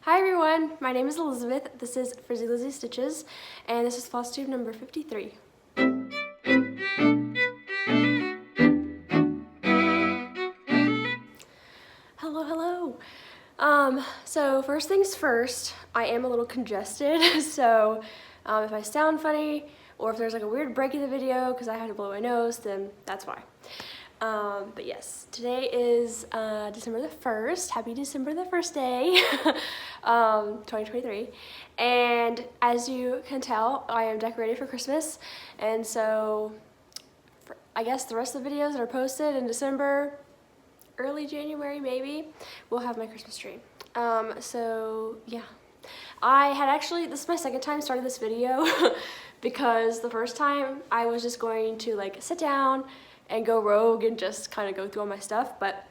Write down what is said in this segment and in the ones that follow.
Hi everyone, my name is Elizabeth, this is Frizzy Lizzie Stitches, and this is Flosstube number 53. Hello. So first things first, I am a little congested, so if I sound funny, or if there's like a weird break in the video because I had to blow my nose, then that's why. But yes, today is December the 1st. Happy December the 1st day, 2023. And as you can tell, I am decorated for Christmas. And so I guess the rest of the videos that are posted in December, early January maybe, we'll have my Christmas tree. So yeah. I had actually, this is my second time starting this video because the first time I was just going to like sit down and go rogue and just kind of go through all my stuff, but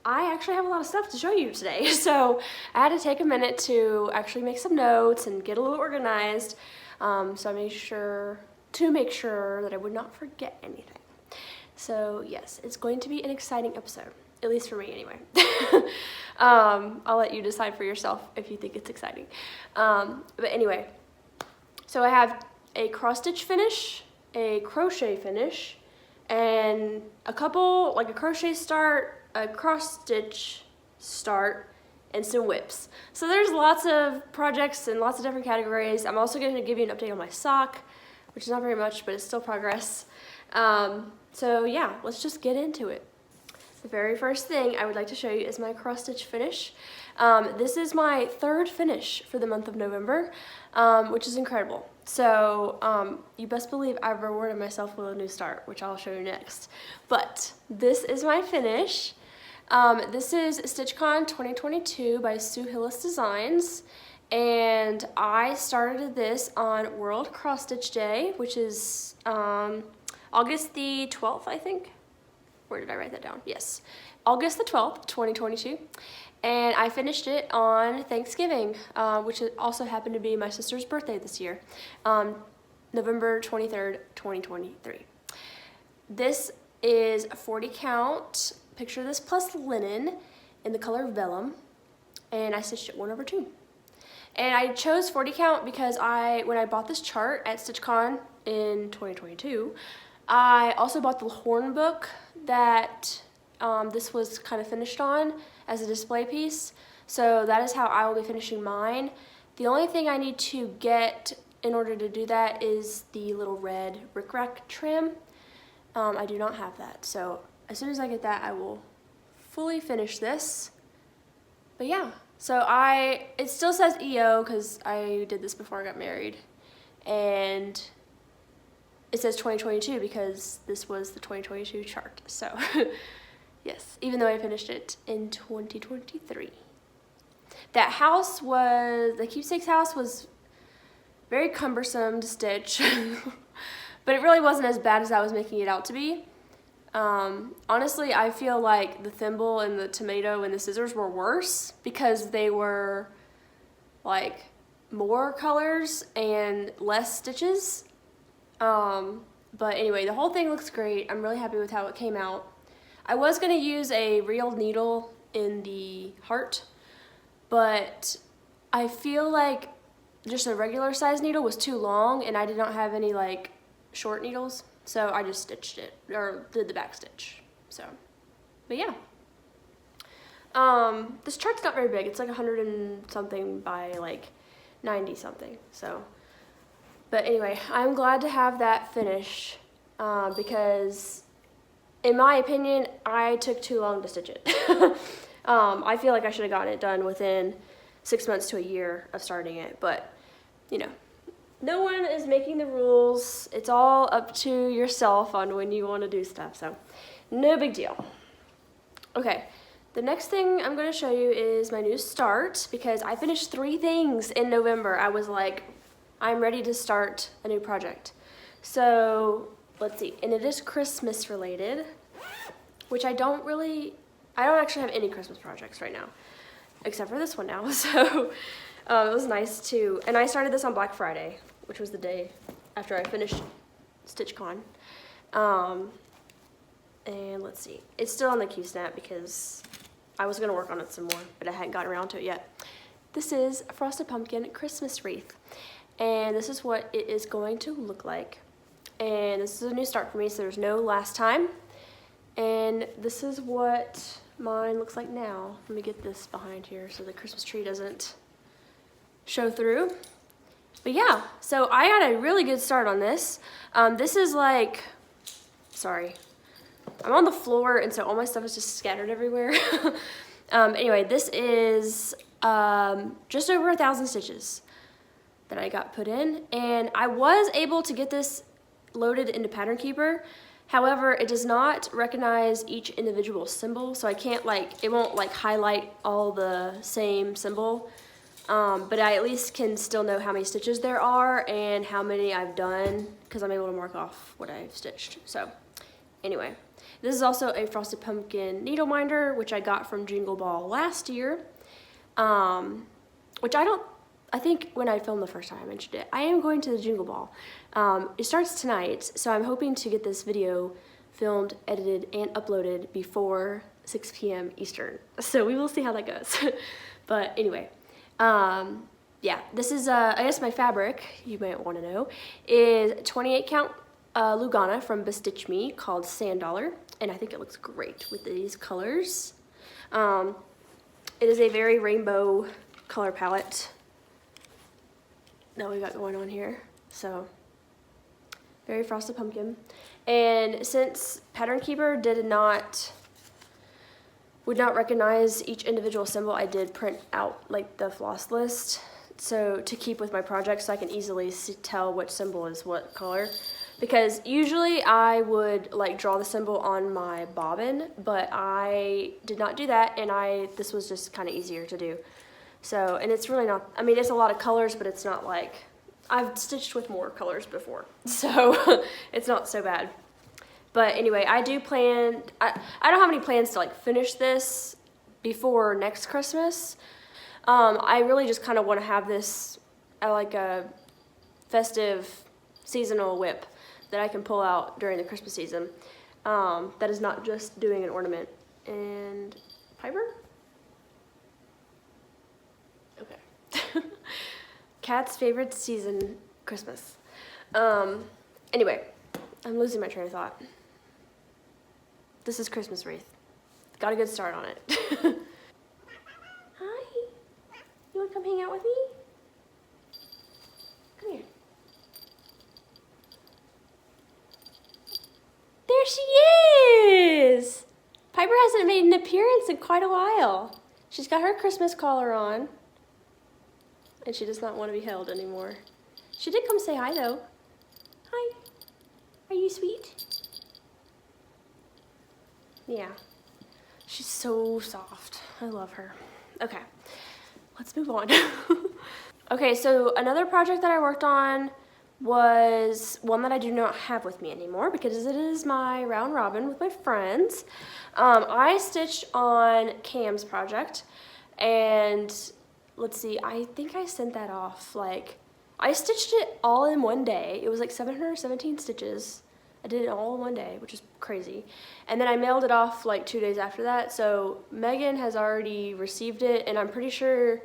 I actually have a lot of stuff to show you today. So I had to take a minute to actually make some notes and get a little organized. So I made sure that I would not forget anything. So yes, it's going to be an exciting episode, at least for me anyway. I'll let you decide for yourself if you think it's exciting. But anyway, so I have a cross stitch finish, a crochet finish, and a couple, like a crochet start, a cross stitch start, and some whips. So there's lots of projects and lots of different categories. I'm also going to give you an update on my sock, which is not very much, but it's still progress. So yeah, let's just get into it. The very first thing I would like to show you is my cross stitch finish. This is my third finish for the month of November, which is incredible. So you best believe I've rewarded myself with a new start, which I'll show you next. But this is my finish. This is StitchCon 2022 by Hillis Designs. And I started this on World Cross Stitch Day, which is August the 12th, I think. Where did I write that down? Yes, August the 12th, 2022. And I finished it on Thanksgiving, which also happened to be my sister's birthday this year, November 23rd, 2023. This is a 40 count, picture this plus linen in the color of vellum, and I stitched it 1/2. And I chose 40 count because when I bought this chart at StitchCon in 2022, I also bought the horn book that this was kind of finished on as a display piece. So that is how I will be finishing mine. The only thing I need to get in order to do that is the little red rickrack trim. I do not have that. So as soon as I get that, I will fully finish this. But yeah, so it still says EO because I did this before I got married. And it says 2022 because this was the 2022 chart. So yes, even though I finished it in 2023. That house the keepsake's house was very cumbersome to stitch, but it really wasn't as bad as I was making it out to be. Honestly, I feel like the thimble and the tomato and the scissors were worse because they were like more colors and less stitches. But anyway, the whole thing looks great. I'm really happy with how it came out. I was going to use a real needle in the heart, but I feel like just a regular size needle was too long and I did not have any like short needles, so I just stitched it, or did the back stitch. So, but yeah. This chart's not very big. It's like 100 and something by like 90 something, so. But anyway, I'm glad to have that finished because, in my opinion, I took too long to stitch it. I feel like I should have gotten it done within 6 months to a year of starting it, but, you know, no one is making the rules. It's all up to yourself on when you want to do stuff, so no big deal. Okay, the next thing I'm going to show you is my new start because I finished 3 things in November. I was like, I'm ready to start a new project. So let's see, and it is Christmas related, which I don't actually have any Christmas projects right now, except for this one now. So it was nice to, and I started this on Black Friday, which was the day after I finished StitchCon. And let's see, it's still on the Q-snap because I was gonna work on it some more, but I hadn't gotten around to it yet. This is a Frosted Pumpkin Christmas wreath, and this is what it is going to look like. And this is a new start for me, so there's no last time. And this is what mine looks like now. Let me get this behind here so the Christmas tree doesn't show through. But yeah, so I got a really good start on this. This is like, sorry, I'm on the floor and so all my stuff is just scattered everywhere. Anyway, this is just over 1,000 stitches that I got put in, and I was able to get this loaded into Pattern Keeper. However, it does not recognize each individual symbol, so I can't it won't highlight all the same symbol, but I at least can still know how many stitches there are and how many I've done, because I'm able to mark off what I've stitched. So anyway, this is also a Frosted Pumpkin needle minder, which I got from Jingle Ball last year, which I think when I filmed the first time I mentioned it. I am going to the Jingle Ball. It starts tonight, so I'm hoping to get this video filmed, edited, and uploaded before 6 p.m. Eastern. So we will see how that goes. But anyway, yeah, this is, I guess my fabric, you might want to know, is 28 count Lugana from Bestitch Me called Sand Dollar, and I think it looks great with these colors. It is a very rainbow color palette that we got going on here, so very Frosted Pumpkin. And since Pattern Keeper would not recognize each individual symbol, I did print out the floss list so to keep with my project, so I can easily tell which symbol is what color. Because usually I would draw the symbol on my bobbin, but I did not do that, and this was just kind of easier to do. So, and it's really not, I mean, it's a lot of colors, but it's not I've stitched with more colors before, so it's not so bad. But anyway, I do plan, I don't have any plans to finish this before next Christmas. I really just kind of want to have this a festive seasonal whip that I can pull out during the Christmas season. That is not just doing an ornament. And Piper? Okay. Cat's favorite season, Christmas. Anyway, I'm losing my train of thought. This is Christmas wreath. Got a good start on it. Hi. You wanna come hang out with me? Come here. There she is! Piper hasn't made an appearance in quite a while. She's got her Christmas collar on, and she does not want to be held anymore. She did come say hi though. Hi. Are you sweet? Yeah. She's so soft. I love her. Okay, let's move on. Okay, so another project that I worked on was one that I do not have with me anymore because it is my round robin with my friends. I stitched on Cam's project, and let's see, I think I sent that off I stitched it all in one day. It was 717 stitches. I did it all in one day, which is crazy. And then I mailed it off 2 days after that. So Megan has already received it, and I'm pretty sure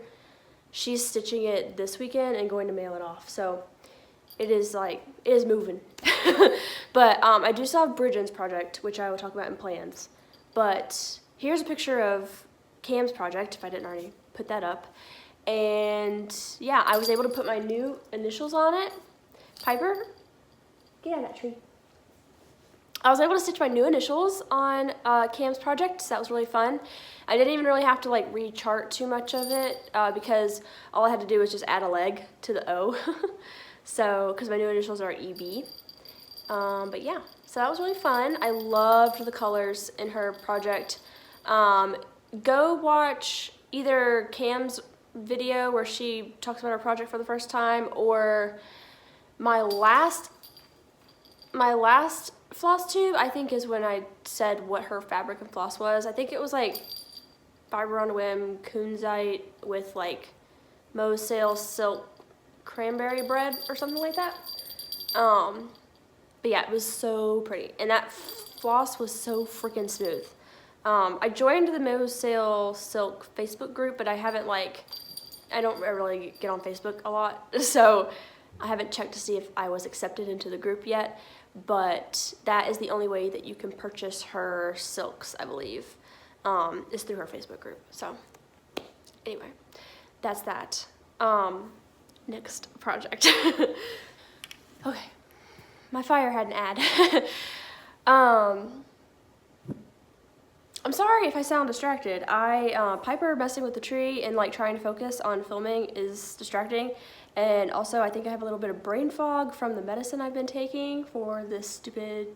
she's stitching it this weekend and going to mail it off. So it is it is moving. But I do still have Brijin's project, which I will talk about in plans. But here's a picture of Cam's project, if I didn't already put that up. And yeah, I was able to put my new initials on it. Piper, get out of that tree. I was able to stitch my new initials on Cam's project, so that was really fun. I didn't even really have to rechart too much of it because all I had to do was just add a leg to the O. So, because my new initials are EB. But yeah, so that was really fun. I loved the colors in her project. Go watch either Cam's video where she talks about her project for the first time, or my last Flosstube, I think, is when I said what her fabric and floss was. I think it was fiber on a whim kunzite with Mo's Sale silk cranberry bread or something like that. But yeah, it was so pretty, and that floss was so freaking smooth. I joined the Mo's Sale silk Facebook group, but I haven't I don't really get on Facebook a lot, so I haven't checked to see if I was accepted into the group yet, but that is the only way that you can purchase her silks, I believe, is through her Facebook group. So anyway, that's that. Next project. Okay, my fire had an ad. I'm sorry if I sound distracted. Piper messing with the tree and like trying to focus on filming is distracting. And also I think I have a little bit of brain fog from the medicine I've been taking for this stupid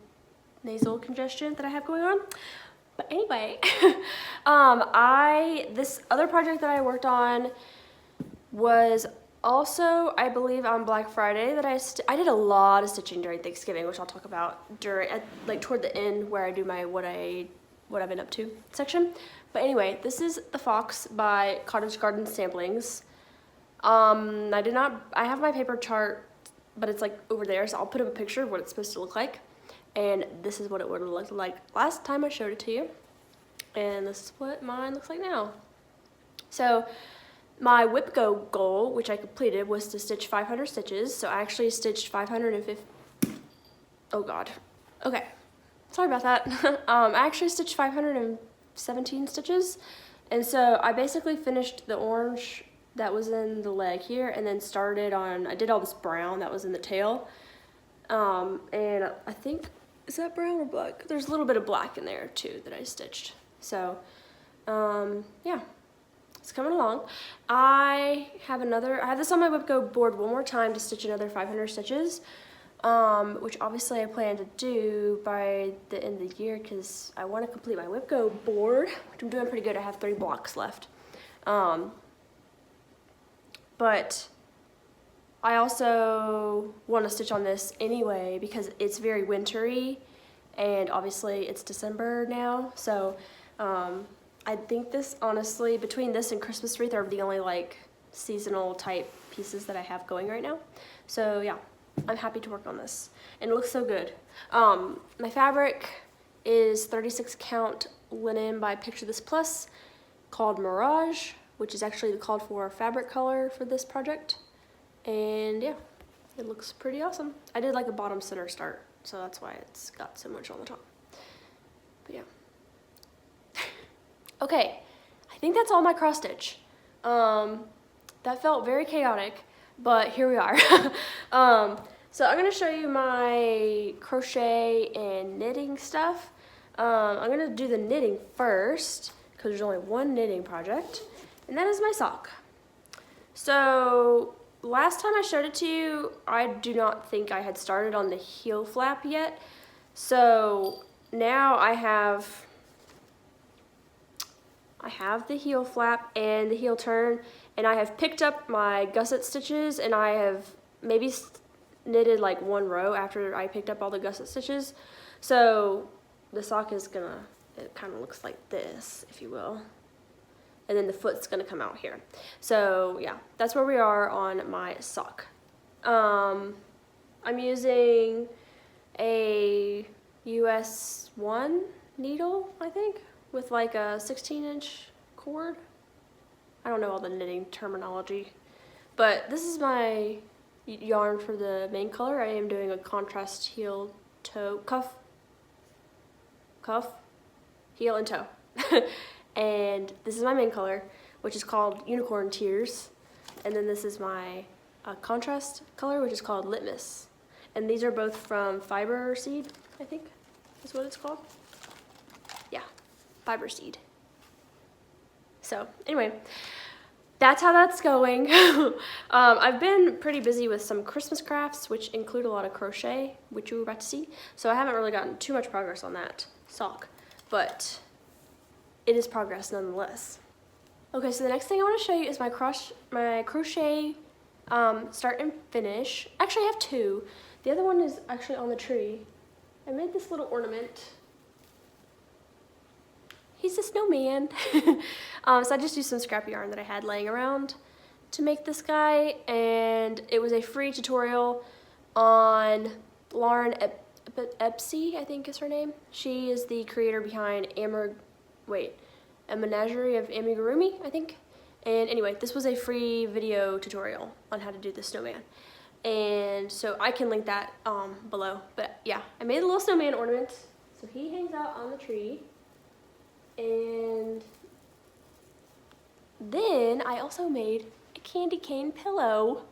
nasal congestion that I have going on. But anyway, this other project that I worked on was also, I believe, on Black Friday that I did a lot of stitching during Thanksgiving, which I'll talk about toward the end where I do my what I've been up to section. But anyway, this is the Fox by Cottage Gardens Samplings. I have my paper chart, but it's like over there, so I'll put up a picture of what it's supposed to look like. And this is what it would have looked like last time I showed it to you. And this is what mine looks like now. So my whip go goal, which I completed, was to stitch 500 stitches. So I actually stitched 550, oh God, okay. Sorry about that. I actually stitched 517 stitches. And so I basically finished the orange that was in the leg here and then started on, I did all this brown that was in the tail. And I think, is that brown or black? There's a little bit of black in there too that I stitched. So, yeah, it's coming along. I have this on my whip go board one more time to stitch another 500 stitches. Which obviously I plan to do by the end of the year because I want to complete my whip go board, which I'm doing pretty good. I have 3 blocks left. But I also want to stitch on this anyway because it's very wintry and obviously it's December now. So I think this, honestly, between this and Christmas wreath are the only like seasonal type pieces that I have going right now. So yeah. I'm happy to work on this, and it looks so good. My fabric is 36 count linen by Picture This Plus called Mirage, which is actually the called for fabric color for this project. And yeah, it looks pretty awesome. I did like a bottom center start, so that's why it's got so much on the top. But yeah. Okay, I think that's all my cross stitch. That felt very chaotic. But here we are. So I'm going to show you my crochet and knitting stuff. I'm going to do the knitting first because there's only one knitting project, and that is my sock. So last time I showed it to you, I do not think I had started on the heel flap yet. So now I have the heel flap and the heel turn, and I have picked up my gusset stitches, and I have maybe knitted like one row after I picked up all the gusset stitches. So the sock is gonna, it kind of looks like this, if you will. And then the foot's gonna come out here. So yeah, that's where we are on my sock. I'm using a US 1 needle, I think, with like a 16-inch cord. I don't know all the knitting terminology, but this is my yarn for the main color. I am doing a contrast heel, toe, cuff, heel and toe. And this is my main color, which is called Unicorn Tears. And then this is my contrast color, which is called Litmus. And these are both from Fiber Seed, I think is what it's called. Yeah, Fiber Seed. So anyway, that's how that's going. I've been pretty busy with some Christmas crafts, which include a lot of crochet, which you were about to see. So I haven't really gotten too much progress on that sock, but it is progress nonetheless. Okay, so the next thing I want to show you is my crochet start and finish. Actually, I have two. The other one is actually on the tree. I made this little ornament. He's a snowman. So I just used some scrap yarn that I had laying around to make this guy, and it was a free tutorial on Lauren Epsy, I think is her name. She is the creator behind A Menagerie of Amigurumi, I think. And anyway, this was a free video tutorial on how to do the snowman. And so I can link that below. But yeah, I made a little snowman ornament. So he hangs out on the tree. And then I also made a candy cane pillow.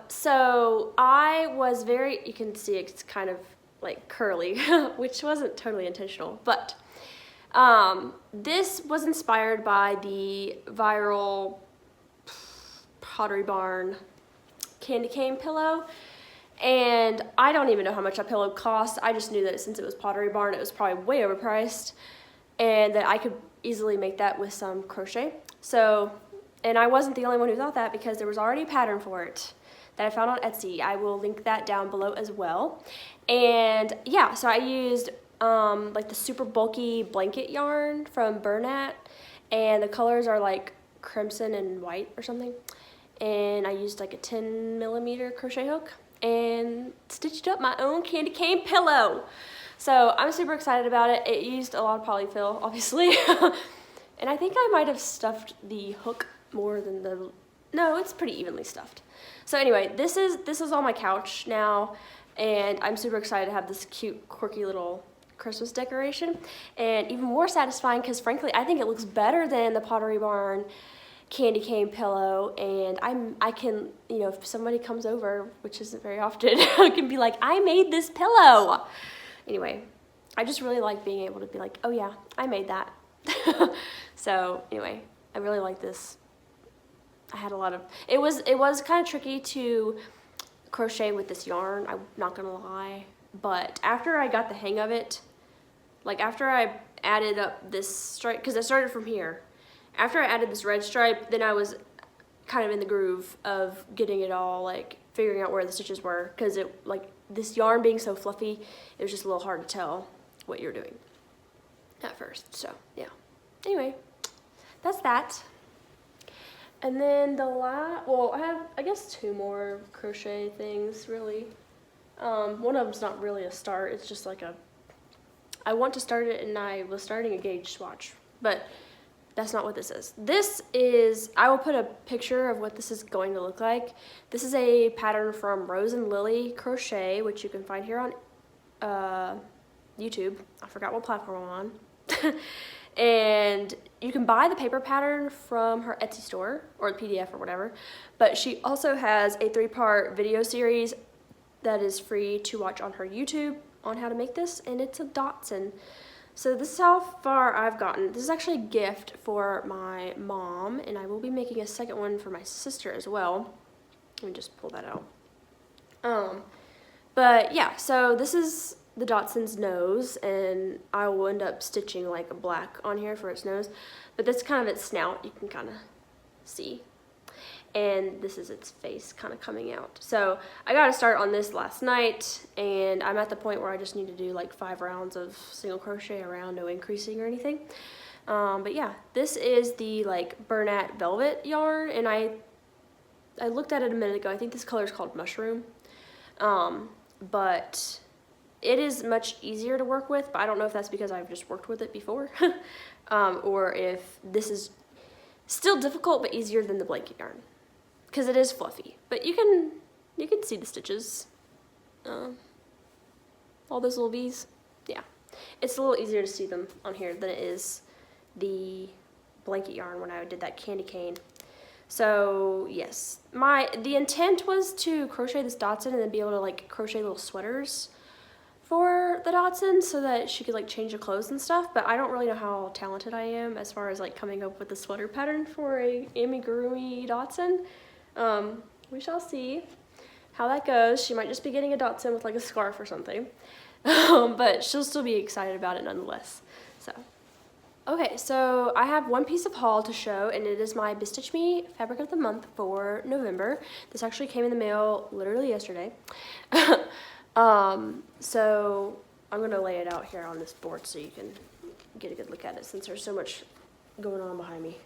So I was you can see it's kind of like curly, which wasn't totally intentional, but this was inspired by the viral Pottery Barn candy cane pillow. And I don't even know how much that pillow cost. I just knew that since it was Pottery Barn, it was probably way overpriced, and that I could easily make that with some crochet. So, and I wasn't the only one who thought that, because there was already a pattern for it that I found on Etsy. I will link that down below as well. And yeah, so I used like the super bulky blanket yarn from Bernat, and the colors are like crimson and white or something. And I used like a 10mm crochet hook and stitched up my own candy cane pillow. So I'm super excited about it. It used a lot of polyfill, obviously. And I think I might have stuffed the hook more than no, it's pretty evenly stuffed. So anyway, this is on my couch now, and I'm super excited to have this cute, quirky little Christmas decoration. And even more satisfying, because frankly, I think it looks better than the Pottery Barn candy cane pillow. And I can, you know, if somebody comes over, which isn't very often, I can be like, I made this pillow. Anyway, I just really like being able to be like, oh yeah, I made that. So anyway, I really like this. I had a lot of, it was kind of tricky to crochet with this yarn, I'm not gonna lie, but after I got the hang of it, like after I added up this stripe, because I started from here, after I added this red stripe, then I was kind of in the groove of getting it all, like figuring out where the stitches were, because it, like this yarn being so fluffy, it was just a little hard to tell what you're doing at first. So yeah, anyway, that's that. And then well, I have, I guess, 2 more crochet things, really. One of them's not really a start, it's just like I want to start it, and I was starting a gauge swatch, but that's not what this is. This is, I will put a picture of what this is going to look like. This is a pattern from Rose and Lily Crochet, which you can find here on YouTube. I forgot what platform I'm on. And you can buy the paper pattern from her Etsy store, or the PDF or whatever, but she also has a 3-part video series that is free to watch on her YouTube on how to make this, and it's a Dachshund. So this is how far I've gotten. This is actually a gift for my mom, and I will be making a second one for my sister as well. Let me just pull that out. But yeah, so this is the Dachshund's nose, and I will end up stitching like a black on here for its nose, but that's kind of its snout, you can kind of see, and this is its face kind of coming out. So I got to start on this last night, and I'm at the point where I just need to do like 5 rounds of single crochet around, no increasing or anything. But yeah, this is the like Bernat velvet yarn, and I looked at it a minute ago. I think this color is called Mushroom, but it is much easier to work with, but I don't know if that's because I've just worked with it before, or if this is still difficult but easier than the blanket yarn, because it is fluffy. But you can see the stitches, all those little V's. Yeah, it's a little easier to see them on here than it is the blanket yarn when I did that candy cane. So yes, the intent was to crochet this Dachshund and then be able to like crochet little sweaters for the Dachshund so that she could like change the clothes and stuff, but I don't really know how talented I am as far as like coming up with the sweater pattern for a amigurumi Dachshund. We shall see how that goes. She might just be getting a Dachshund with like a scarf or something, but she'll still be excited about it nonetheless. So okay, so I have one piece of haul to show, and it is my Stitch Me Fabric of the Month for November. This actually came in the mail literally yesterday. So I'm going to lay it out here on this board so you can get a good look at it, since there's so much going on behind me.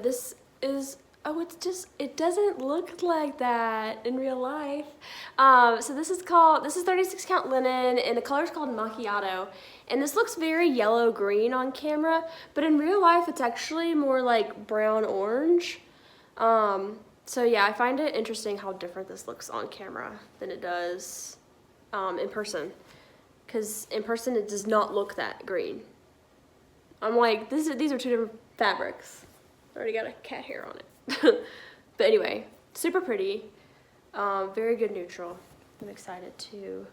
This is Oh, it doesn't look like that in real life. So this is 36 count linen, and the color is called Macchiato. And this looks very yellow-green on camera, but in real life it's actually more like brown-orange. So yeah, I find it interesting how different this looks on camera than it does in person. Because in person it does not look that green. I'm like, these are two different fabrics. Already got a cat hair on it. But anyway, super pretty, very good neutral. I'm excited to.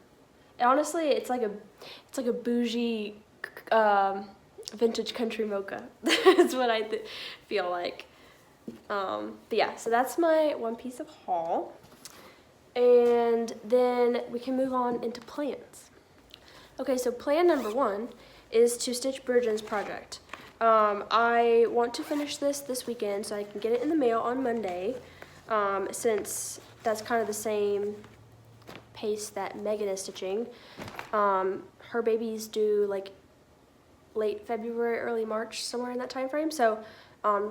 Honestly, it's like a bougie vintage country mocha. That's what I feel like. But yeah, so that's my one piece of haul, and then we can move on into plans. Okay, so plan number 1 is to stitch Brijin's project. I want to finish this weekend so I can get it in the mail on Monday, since that's kind of the same pace that Megan is stitching. Her baby's due like late February, early March, somewhere in that time frame. So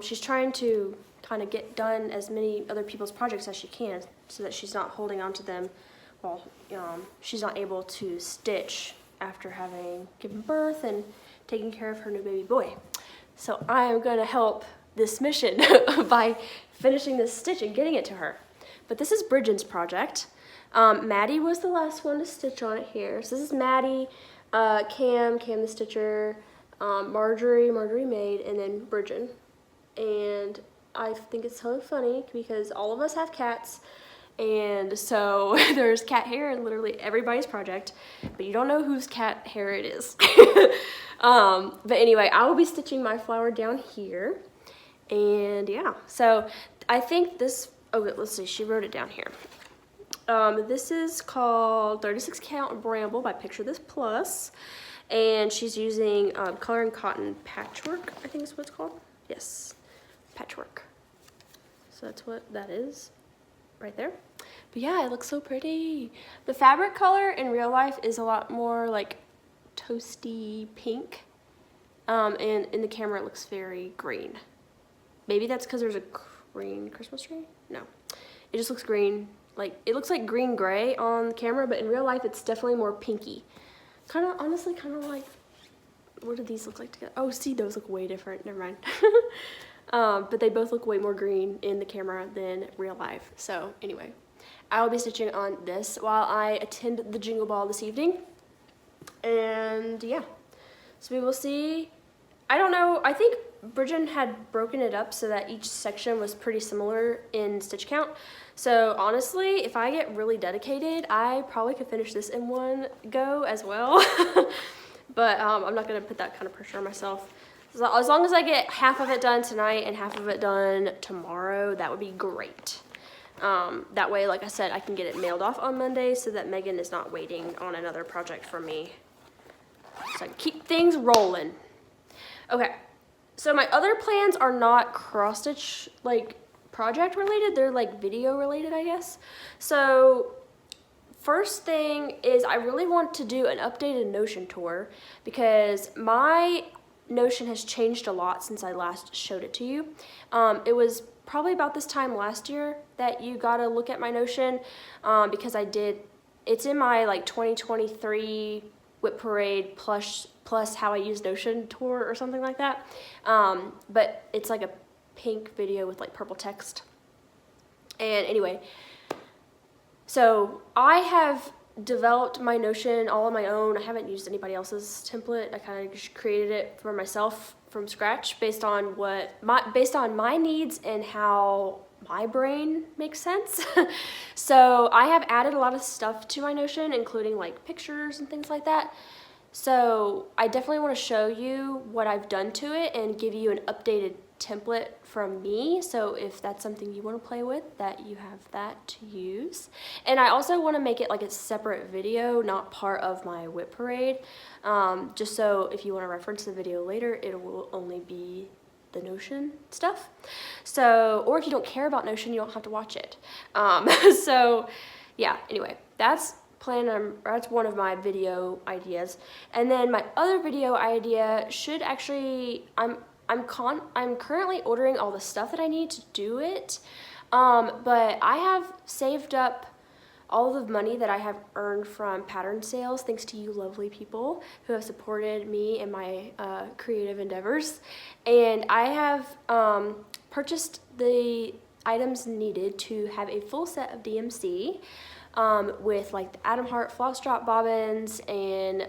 she's trying to kind of get done as many other people's projects as she can so that she's not holding on to them while she's not able to stitch after having given birth and taking care of her new baby boy. So I am going to help this mission by finishing this stitch and getting it to her. But this is Brijin's project. Maddie was the last one to stitch on it here. So this is Maddie, Cam the stitcher, Marjorie made, and then Brijin. And I think it's so funny because all of us have cats, and so there's cat hair in literally everybody's project, but you don't know whose cat hair it is. But anyway, I will be stitching my flower down here, and yeah, so I think this, oh, let's see, she wrote it down here. This is called 36 Count Bramble by Picture This Plus, and she's using color and cotton patchwork, I think is what it's called. Yes, patchwork. So that's what that is right there. But yeah, it looks so pretty. The fabric color in real life is a lot more like toasty pink, and in the camera it looks very green. Maybe that's because there's a green Christmas tree? No, it just looks green. Like, it looks like green gray on camera, but in real life it's definitely more pinky. Kind of, honestly, kind of like, what do these look like together? Oh, see, those look way different, never mind. But they both look way more green in the camera than real life. So anyway, I will be stitching on this while I attend the Jingle Ball this evening. And yeah, so we will see. I don't know, I think Brijin had broken it up so that each section was pretty similar in stitch count. So honestly, if I get really dedicated, I probably could finish this in one go as well. But I'm not gonna put that kind of pressure on myself. So as long as I get half of it done tonight and half of it done tomorrow, that would be great. That way, like I said, I can get it mailed off on Monday so that Megan is not waiting on another project from me. So I can keep things rolling. Okay, so my other plans are not cross-stitch, like, project related. They're, like, video related, I guess. So first thing is I really want to do an updated Notion tour because my Notion has changed a lot since I last showed it to you. It was probably about this time last year that you got to look at my Notion because it's in my like 2023 Whip Parade plus how I use Notion tour or something like that. But it's like a pink video with like purple text. And anyway, so I have developed my Notion all on my own. I haven't used anybody else's template. I kind of just created it for myself from scratch based on my needs and how my brain makes sense. So I have added a lot of stuff to my Notion, including like pictures and things like that. So I definitely want to show you what I've done to it and give you an updated template from me. So if that's something you want to play with, that you have that to use. And I also want to make it like a separate video, not part of my Whip Parade. Just so if you want to reference the video later, it will only be the Notion stuff. So, or if you don't care about Notion, you don't have to watch it. So yeah, anyway, that's one of my video ideas. And then my other video idea should actually, I'm currently ordering all the stuff that I need to do it, but I have saved up all of the money that I have earned from pattern sales, thanks to you lovely people who have supported me in my creative endeavors. And I have purchased the items needed to have a full set of DMC with like the Atom Heart floss drop bobbins, and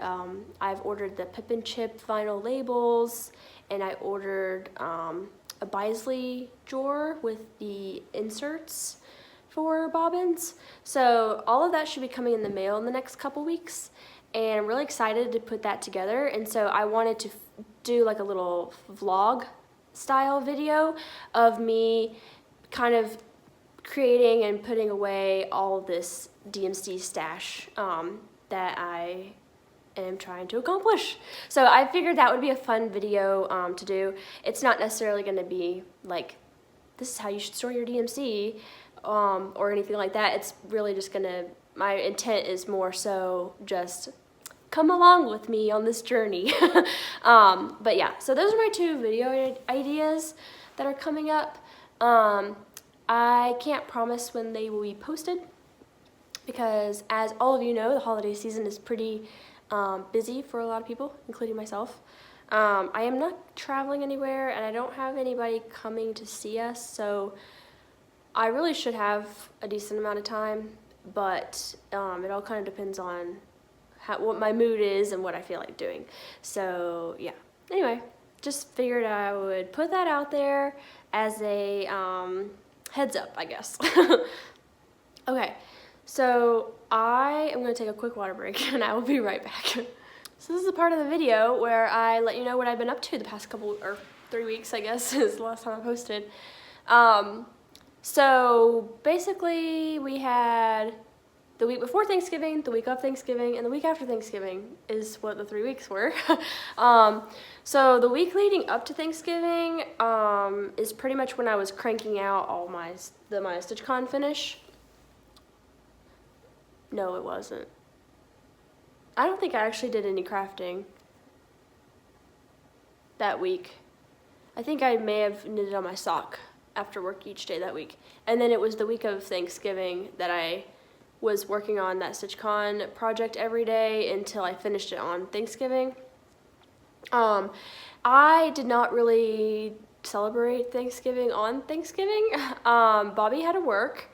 I've ordered the Pip and Chip vinyl labels, and I ordered a Bisley drawer with the inserts for bobbins. So all of that should be coming in the mail in the next couple weeks, and I'm really excited to put that together. And so I wanted to do like a little vlog style video of me kind of creating and putting away all of this DMC stash that I am trying to accomplish. So I figured that would be a fun video to do. It's not necessarily going to be like, this is how you should store your DMC or anything like that. It's really just gonna, my intent is more so just come along with me on this journey. But yeah, so those are my 2 video ideas that are coming up. I can't promise when they will be posted because, as all of you know, the holiday season is pretty busy for a lot of people, including myself. I am not traveling anywhere, and I don't have anybody coming to see us, so I really should have a decent amount of time, but it all kind of depends on what my mood is and what I feel like doing. So yeah, anyway, just figured I would put that out there as a heads up, I guess. Okay, so I am going to take a quick water break, and I will be right back. So this is a part of the video where I let you know what I've been up to the past couple, or 3 weeks, I guess, is the last time I posted. So basically we had the week before Thanksgiving, the week of Thanksgiving, and the week after Thanksgiving is what the 3 weeks were. So the week leading up to Thanksgiving is pretty much when I was cranking out all my StitchCon finish. No, it wasn't. I don't think I actually did any crafting that week. I think I may have knitted on my sock after work each day that week. And then it was the week of Thanksgiving that I was working on that StitchCon project every day until I finished it on Thanksgiving. I did not really celebrate Thanksgiving on Thanksgiving. Bobby had to work,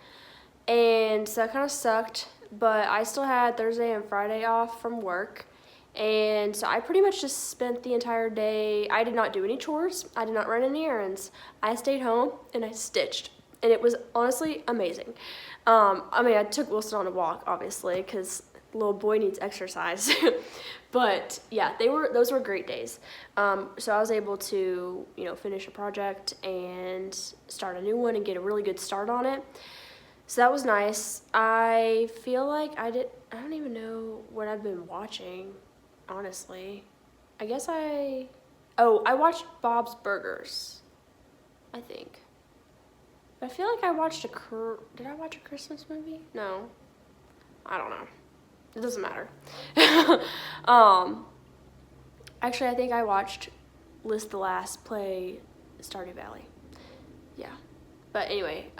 and so that kind of sucked, but I still had Thursday and Friday off from work. And so I pretty much just spent the entire day. I did not do any chores. I did not run any errands. I stayed home and I stitched. And it was honestly amazing. I mean, I took Wilson on a walk, obviously, because little boy needs exercise. But yeah, those were great days. So I was able to, finish a project and start a new one and get a really good start on it. So that was nice. I feel like I don't even know what I've been watching, honestly. I guess I watched Bob's Burgers, I think. But I feel like I watched did I watch a Christmas movie? No. I don't know. It doesn't matter. Actually, I think I watched Liz the Last play Stardew Valley. Yeah. But anyway,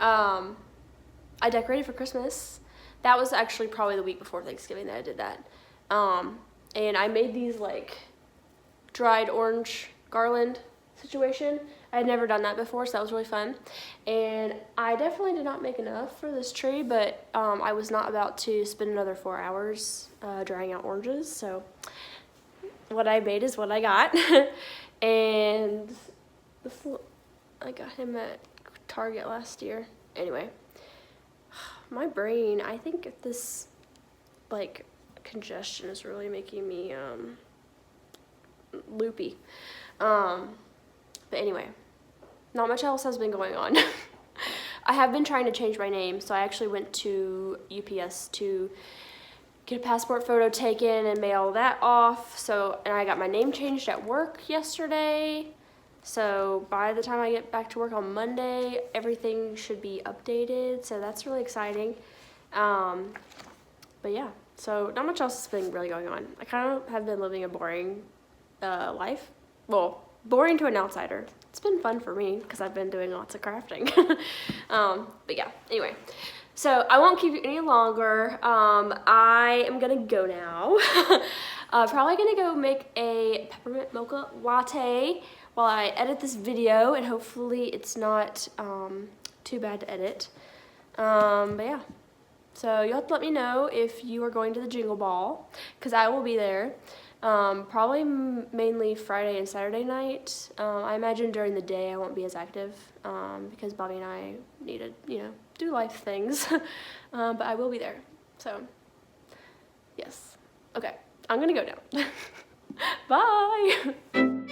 I decorated for Christmas. That was actually probably the week before Thanksgiving that I did that. And I made these like dried orange garland situation. I had never done that before, so that was really fun. And I definitely did not make enough for this tree, but I was not about to spend another 4 hours drying out oranges, so what I made is what I got. And I got him at Target last year. Anyway, my brain, I think this like congestion is really making me loopy. But anyway, not much else has been going on. I have been trying to change my name, so I actually went to UPS to get a passport photo taken and mail that off. And I got my name changed at work yesterday. So by the time I get back to work on Monday, everything should be updated. So that's really exciting. But yeah, so not much else has been really going on. I kind of have been living a boring life. Well, boring to an outsider. it's been fun for me because I've been doing lots of crafting. But yeah, anyway. So I won't keep you any longer. I am gonna go now. Probably gonna go make a peppermint mocha latte while I edit this video, and hopefully it's not too bad to edit. But yeah. So you'll have to let me know if you are going to the Jingle Ball, because I will be there. Probably mainly Friday and Saturday night. I imagine during the day I won't be as active because Bobby and I need to, you know, do life things. But I will be there. So, yes. Okay, I'm gonna go now. Bye!